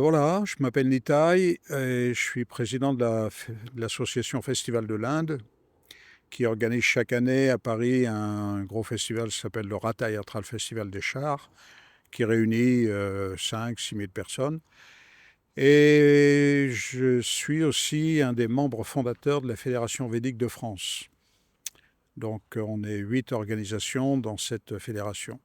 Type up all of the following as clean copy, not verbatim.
Voilà, je m'appelle Nitai et je suis président de l'association Festival de l'Inde qui organise chaque année à Paris un gros festival qui s'appelle le Ratha Yatra, le Festival des Chars, qui réunit 5-6 000 personnes. Et je suis aussi un des membres fondateurs de la Fédération Védique de France. Donc on est 8 organisations dans cette fédération.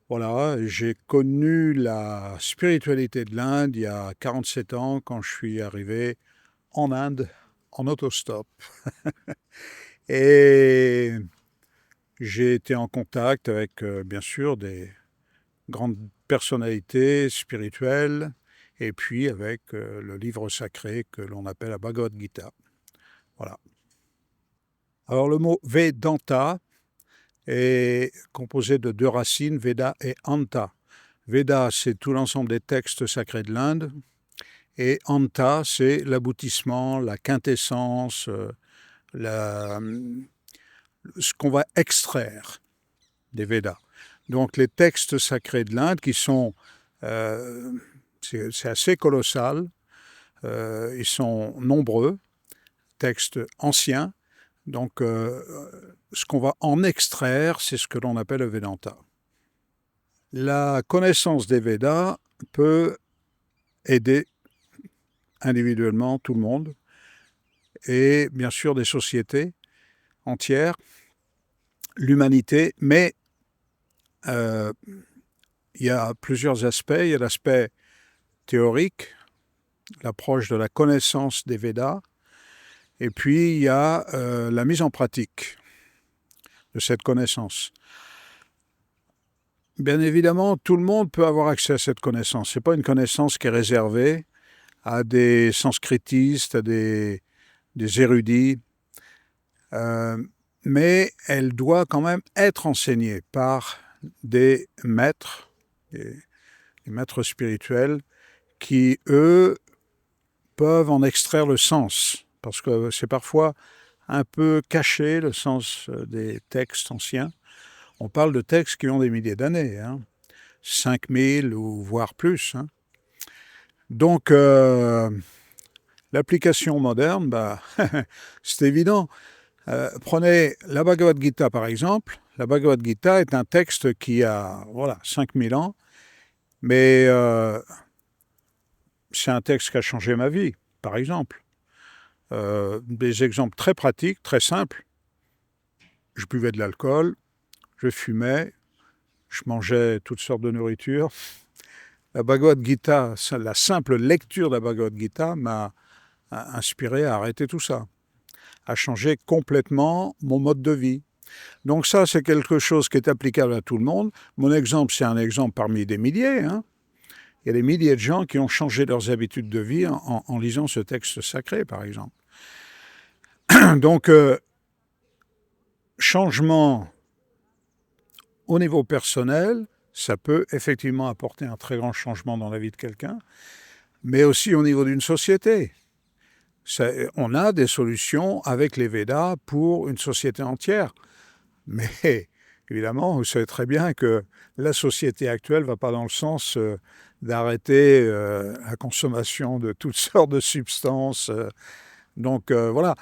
Voilà, j'ai connu la spiritualité de l'Inde il y a 47 ans quand je suis arrivé en Inde en autostop. Et j'ai été en contact avec, bien sûr, des grandes personnalités spirituelles et puis avec le livre sacré que l'on appelle la Bhagavad Gita. Voilà. Alors le mot Vedanta est composé de deux racines, Veda et Anta. Veda, c'est tout l'ensemble des textes sacrés de l'Inde. Et Anta, c'est l'aboutissement, la quintessence, ce qu'on va extraire des Védas. Donc les textes sacrés de l'Inde qui sont, c'est assez colossal, ils sont nombreux, textes anciens. Donc ce qu'on va en extraire, c'est ce que l'on appelle le Vedanta. La connaissance des Védas peut aider individuellement tout le monde et bien sûr des sociétés entières, l'humanité, mais il y a plusieurs aspects. Il y a l'aspect théorique, l'approche de la connaissance des Védas, et puis il y a la mise en pratique de cette connaissance. Bien évidemment, tout le monde peut avoir accès à cette connaissance. Ce n'est pas une connaissance qui est réservée à des sanskritistes, à des érudits, mais elle doit quand même être enseignée par des maîtres, des maîtres spirituels, qui, eux, peuvent en extraire le sens, parce que c'est parfois un peu caché, le sens des textes anciens. On parle de textes qui ont des milliers d'années, 5000 ou voire plus. Donc, l'application moderne, c'est évident. Prenez la Bhagavad Gita, par exemple. La Bhagavad Gita est un texte qui a 5000 ans, mais c'est un texte qui a changé ma vie, par exemple. Des exemples très pratiques, très simples. Je buvais de l'alcool, je fumais, je mangeais toutes sortes de nourriture. La Bhagavad Gita, la simple lecture de la Bhagavad Gita m'a inspiré à arrêter tout ça, à changer complètement mon mode de vie. Donc ça, c'est quelque chose qui est applicable à tout le monde. Mon exemple, c'est un exemple parmi des milliers. Il y a des milliers de gens qui ont changé leurs habitudes de vie en lisant ce texte sacré, par exemple. Donc, changement au niveau personnel, ça peut effectivement apporter un très grand changement dans la vie de quelqu'un, mais aussi au niveau d'une société. On a des solutions avec les Védas pour une société entière. Mais évidemment, vous savez très bien que la société actuelle ne va pas dans le sens d'arrêter la consommation de toutes sortes de substances. Donc voilà,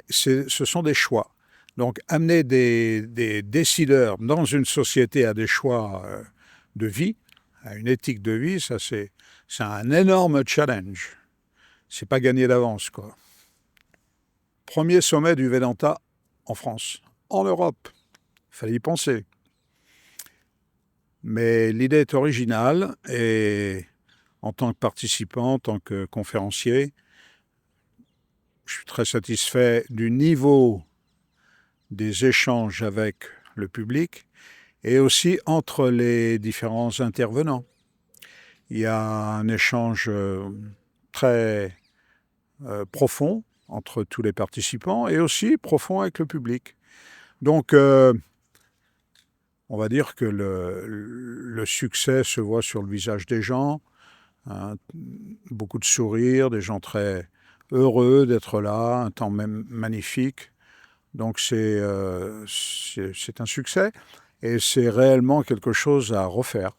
ce sont des choix. Donc amener des décideurs dans une société à des choix de vie, à une éthique de vie, ça c'est un énorme challenge. C'est pas gagné d'avance, quoi. Premier sommet du Vedanta en France, en Europe. Il fallait y penser. Mais l'idée est originale et en tant que participant, en tant que conférencier, je suis très satisfait du niveau des échanges avec le public et aussi entre les différents intervenants. Il y a un échange très profond entre tous les participants et aussi profond avec le public. Donc, on va dire que le succès se voit sur le visage des gens, beaucoup de sourires, des gens très heureux d'être là, un temps même magnifique. Donc c'est un succès et c'est réellement quelque chose à refaire.